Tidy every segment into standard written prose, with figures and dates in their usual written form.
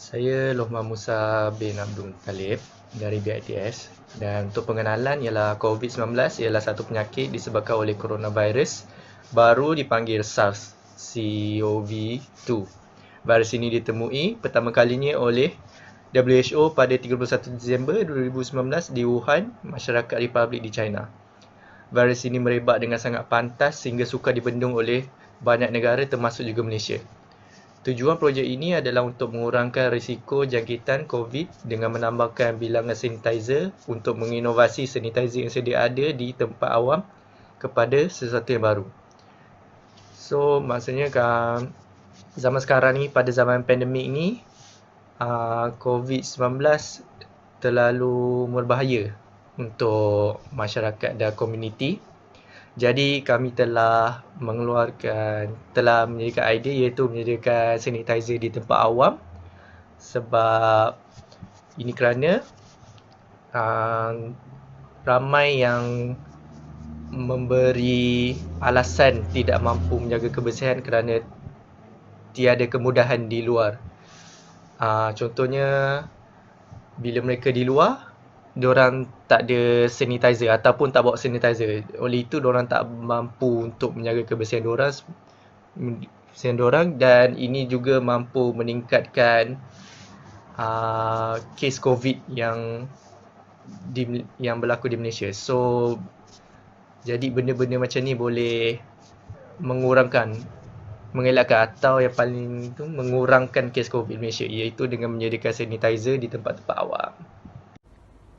Saya Lohman Musa bin Abdul Talib dari BITS, dan untuk pengenalan ialah COVID-19 ialah satu penyakit disebabkan oleh coronavirus baru dipanggil SARS-CoV-2. Virus ini ditemui pertama kalinya oleh WHO pada 31 Disember 2019 di Wuhan, Masyarakat Republik di China. Virus ini merebak dengan sangat pantas sehingga sukar dibendung oleh banyak negara termasuk juga Malaysia. Tujuan projek ini adalah untuk mengurangkan risiko jangkitan COVID dengan menambahkan bilangan sanitizer untuk menginovasi sanitizer yang sedia ada di tempat awam kepada sesuatu yang baru. So, maksudnya zaman sekarang ni, pada zaman pandemik ni, COVID-19 terlalu berbahaya untuk masyarakat dan komuniti. Jadi kami telah menyediakan idea iaitu menyediakan sanitizer di tempat awam, sebab ini kerana ramai yang memberi alasan tidak mampu menjaga kebersihan kerana tiada kemudahan di luar. Contohnya, bila mereka di luar, diorang tak ada sanitizer ataupun tak bawa sanitizer. Oleh itu, diorang tak mampu untuk menjaga kebersihan diorang, dan ini juga mampu meningkatkan kes COVID yang berlaku di Malaysia. So, jadi benda-benda macam ni boleh mengelakkan atau yang paling mengurangkan kes COVID di Malaysia, iaitu dengan menyediakan sanitizer di tempat-tempat awam.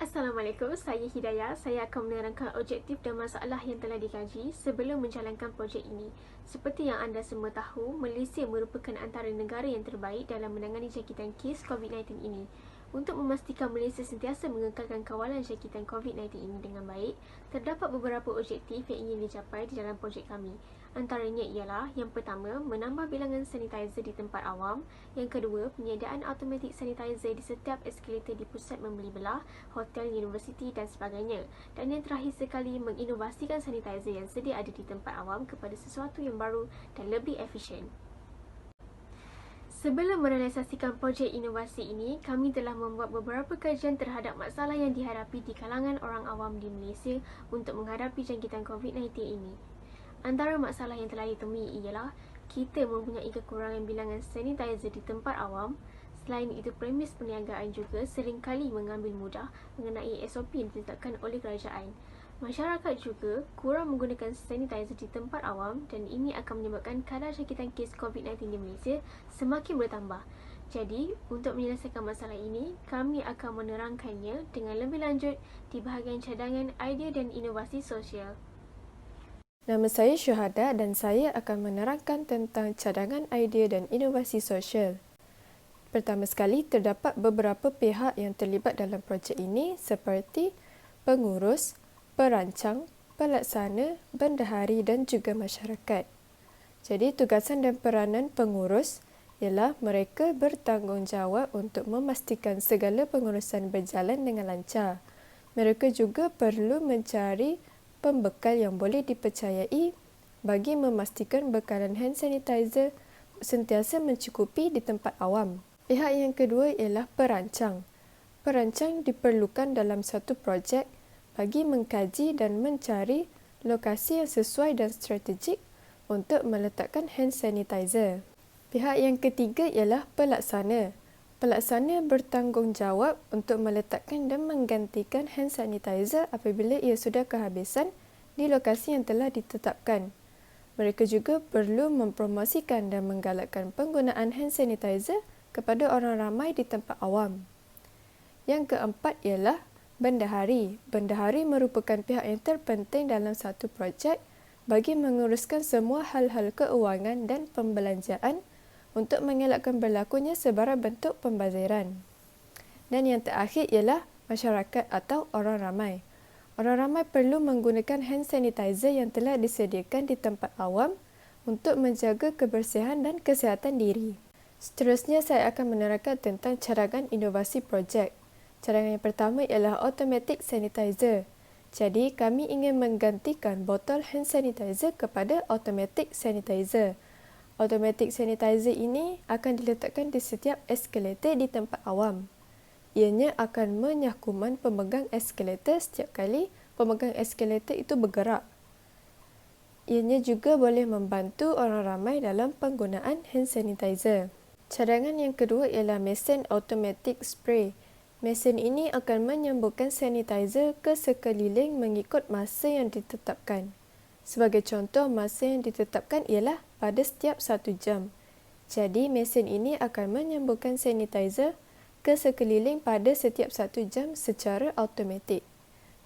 Assalamualaikum, saya Hidayah. Saya akan menerangkan objektif dan masalah yang telah dikaji sebelum menjalankan projek ini. Seperti yang anda semua tahu, Malaysia merupakan antara negara yang terbaik dalam menangani jangkitan kes COVID-19 ini. Untuk memastikan Malaysia sentiasa mengekalkan kawalan jangkitan COVID-19 ini dengan baik, terdapat beberapa objektif yang ingin dicapai di dalam projek kami. Antaranya ialah, yang pertama, menambah bilangan sanitizer di tempat awam. Yang kedua, penyediaan automatic sanitizer di setiap eskalator di pusat membeli belah, hotel, universiti dan sebagainya. Dan yang terakhir sekali, menginovasikan sanitizer yang sedia ada di tempat awam kepada sesuatu yang baru dan lebih efisien. Sebelum merealisasikan projek inovasi ini, kami telah membuat beberapa kajian terhadap masalah yang dihadapi di kalangan orang awam di Malaysia untuk menghadapi jangkitan COVID-19 ini. Antara masalah yang telah ditemui ialah kita mempunyai kekurangan bilangan sanitizer di tempat awam. Selain itu, premis perniagaan juga seringkali mengambil mudah mengenai SOP yang ditetapkan oleh kerajaan. Masyarakat juga kurang menggunakan sanitizer di tempat awam dan ini akan menyebabkan kadar jangkitan kes COVID-19 di Malaysia semakin bertambah. Jadi, untuk menyelesaikan masalah ini, kami akan menerangkannya dengan lebih lanjut di bahagian cadangan idea dan inovasi sosial. Nama saya Syuhada dan saya akan menerangkan tentang cadangan idea dan inovasi sosial. Pertama sekali, terdapat beberapa pihak yang terlibat dalam projek ini seperti pengurus, perancang, pelaksana, bendahari dan juga masyarakat. Jadi, tugasan dan peranan pengurus ialah mereka bertanggungjawab untuk memastikan segala pengurusan berjalan dengan lancar. Mereka juga perlu mencari pembekal yang boleh dipercayai bagi memastikan bekalan hand sanitizer sentiasa mencukupi di tempat awam. Pihak yang kedua ialah perancang. Perancang diperlukan dalam satu projek bagi mengkaji dan mencari lokasi yang sesuai dan strategik untuk meletakkan hand sanitizer. Pihak yang ketiga ialah pelaksana. Pelaksana bertanggungjawab untuk meletakkan dan menggantikan hand sanitizer apabila ia sudah kehabisan di lokasi yang telah ditetapkan. Mereka juga perlu mempromosikan dan menggalakkan penggunaan hand sanitizer kepada orang ramai di tempat awam. Yang keempat ialah bendahari. Bendahari merupakan pihak yang terpenting dalam satu projek bagi menguruskan semua hal-hal keuangan dan pembelanjaan untuk mengelakkan berlakunya sebarang bentuk pembaziran. Dan yang terakhir ialah masyarakat atau orang ramai. Orang ramai perlu menggunakan hand sanitizer yang telah disediakan di tempat awam untuk menjaga kebersihan dan kesihatan diri. Seterusnya saya akan menerangkan tentang cadangan inovasi projek. Cadangan yang pertama ialah automatic sanitizer. Jadi, kami ingin menggantikan botol hand sanitizer kepada automatic sanitizer. Automatic sanitizer ini akan diletakkan di setiap eskalator di tempat awam. Ianya akan menyahkuman pemegang eskalator setiap kali pemegang eskalator itu bergerak. Ianya juga boleh membantu orang ramai dalam penggunaan hand sanitizer. Cadangan yang kedua ialah mesin automatic spray. Mesin ini akan menyemburkan sanitizer ke sekeliling mengikut masa yang ditetapkan. Sebagai contoh, masa yang ditetapkan ialah pada setiap 1 jam. Jadi, mesin ini akan menyemburkan sanitizer ke sekeliling pada setiap 1 jam secara automatik.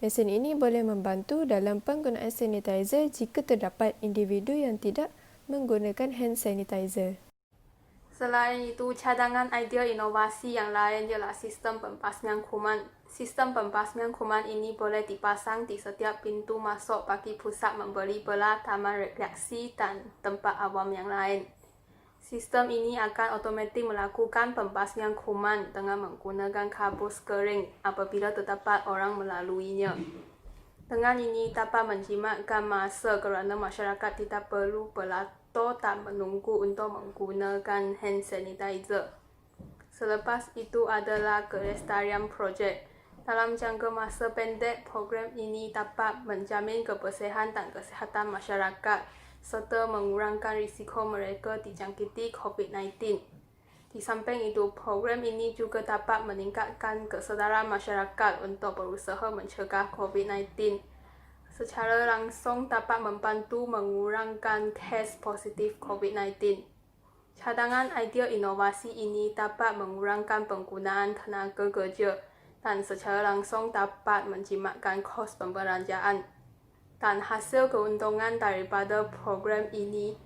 Mesin ini boleh membantu dalam penggunaan sanitizer jika terdapat individu yang tidak menggunakan hand sanitizer. Selain itu, cadangan idea inovasi yang lain ialah sistem pembasmian kuman. Sistem pembasmian kuman ini boleh dipasang di setiap pintu masuk bagi pusat membeli belah, taman rekreasi dan tempat awam yang lain. Sistem ini akan otomatis melakukan pembasmian kuman dengan menggunakan kabus kering apabila terdapat orang melaluinya. Dengan ini dapat menjimatkan masa kerana masyarakat tidak perlu beratur dan menunggu untuk menggunakan hand sanitizer. Selepas itu adalah kelestarian projek. Dalam jangka masa pendek, program ini dapat menjamin kebersihan dan kesihatan masyarakat serta mengurangkan risiko mereka dijangkiti COVID-19. Di samping itu, program ini juga dapat meningkatkan kesedaran masyarakat untuk berusaha mencegah COVID-19. Secara langsung dapat membantu mengurangkan kes positif COVID-19. Cadangan idea inovasi ini dapat mengurangkan penggunaan tenaga kerja dan secara langsung dapat menjimatkan kos pembelanjaan. Dan hasil keuntungan daripada program ini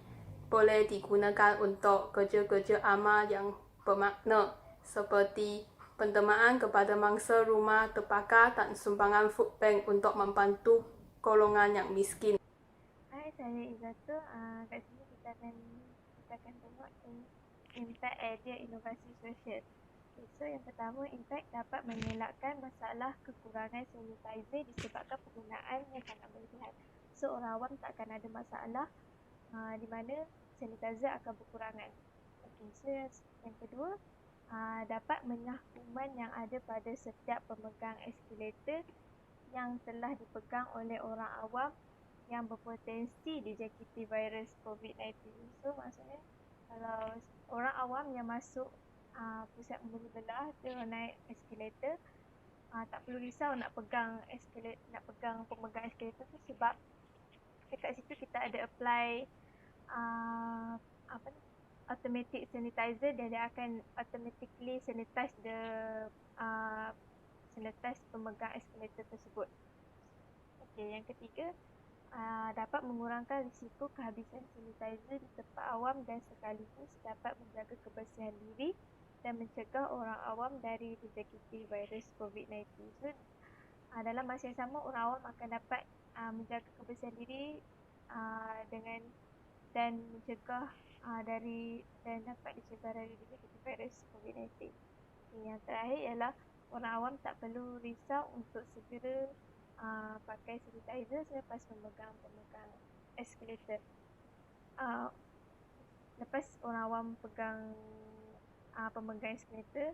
boleh digunakan untuk kerja-kerja amal yang bermakna seperti pendermaan kepada mangsa rumah terbakar dan sumbangan food bank untuk membantu golongan yang miskin. Hai, saya Izzatu. Kat sini kita akan tengok impact idea inovasi sosial. So, yang pertama, impact dapat mengelakkan masalah kekurangan sanitizer disebabkan penggunaan yang sangat berlebihan. So, orang awam tak akan ada masalah di mana sanitizer akan berkurangan. Okay, so yang kedua, dapat menyahkuman yang ada pada setiap pemegang eskalator yang telah dipegang oleh orang awam yang berpotensi dijangkiti virus COVID-19. So, maksudnya kalau orang awam yang masuk pusat membeli belah, dia naik eskalator, tak perlu risau nak pegang pemegang eskalator tu sebab dekat situ kita ada apply automatic sanitizer dan dia akan automatically sanitize pemegang eskalator tersebut. Okey, yang ketiga, dapat mengurangkan risiko kehabisan sanitizer di tempat awam dan sekaligus dapat menjaga kebersihan diri dan mencegah orang awam dari dijangkiti virus COVID-19. So, dalam masa yang sama, orang awam akan dapat menjaga kebersihan diri dan mencegah dan dapat dicegah dari dijangkiti virus COVID-19. Yang terakhir ialah orang awam tak perlu risau untuk segera pakai sanitizer selepas memegang eskalator. Lepas orang awam pegang pemegang eskalator,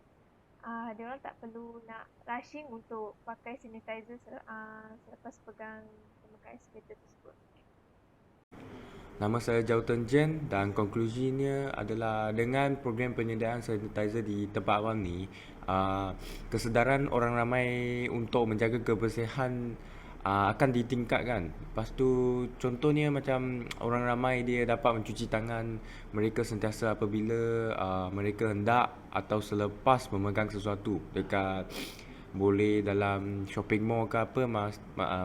dia orang tak perlu nak rushing untuk pakai sanitizer selepas pegang pemegang eskalator tersebut. Nama saya Jauton Jen dan konklusinya adalah dengan program penyediaan sanitizer di tempat awam ni, kesedaran orang ramai untuk menjaga kebersihan akan ditingkatkan. Lepas tu contohnya macam orang ramai dia dapat mencuci tangan mereka sentiasa apabila mereka hendak atau selepas memegang sesuatu dekat, boleh dalam shopping mall ke apa,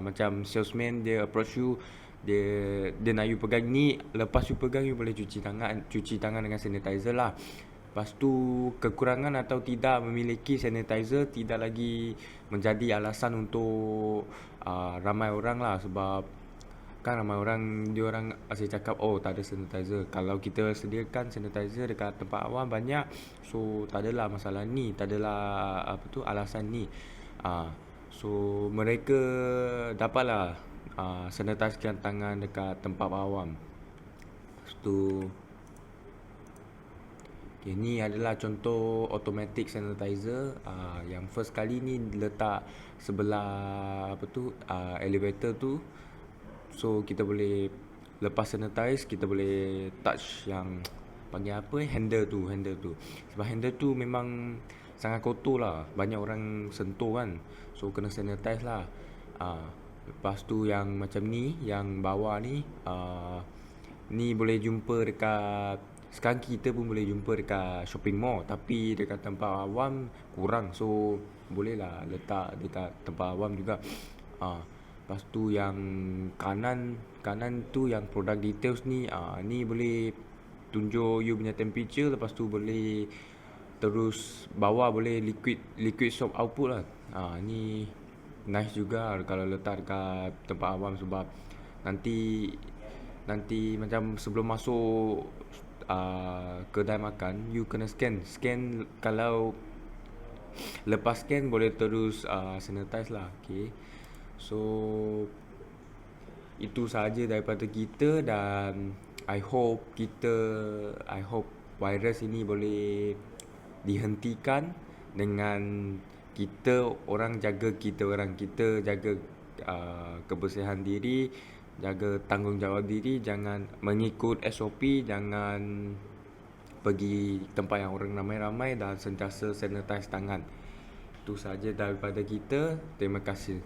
macam salesman dia approach you, dia nak you pegang ni, lepas you pegang you boleh cuci tangan dengan sanitizer lah. Lepas tu kekurangan atau tidak memiliki sanitizer tidak lagi menjadi alasan untuk ramai orang lah, sebab kan ramai orang dia orang asyik cakap oh tak ada sanitizer. Kalau kita sediakan sanitizer dekat tempat awam banyak, so tak adalah masalah ni, tak adalah alasan ni. So mereka dapatlah sanitizekan tangan dekat tempat awam. Lepas tu Okay, ni adalah contoh automatic sanitizer. Yang first kali ni letak sebelah elevator tu. So kita boleh lepas sanitize, kita boleh touch yang panggil apa handle tu. Sebab handle tu memang sangat kotor lah. Banyak orang sentuh kan. So kena sanitize lah. Lepas tu yang macam ni, yang bawah ni, ni boleh jumpa dekat, sekarang kita pun boleh jumpa dekat shopping mall. Tapi dekat tempat awam kurang. So boleh lah letak dekat tempat awam juga. Lepas tu yang kanan tu yang product details ni, ni boleh tunjuk you punya temperature. Lepas tu boleh terus bawah boleh liquid soap output lah. Ni nice juga kalau letak dekat tempat awam, sebab nanti macam sebelum masuk kedai makan, you kena scan. Kalau lepas scan boleh terus sanitize lah. Okay. So itu sahaja daripada kita, dan I hope virus ini boleh dihentikan dengan kita jaga kebersihan diri, jaga tanggungjawab diri, jangan mengikut SOP, jangan pergi tempat yang orang ramai-ramai, dan sentiasa sanitize tangan. Itu sahaja daripada kita. Terima kasih.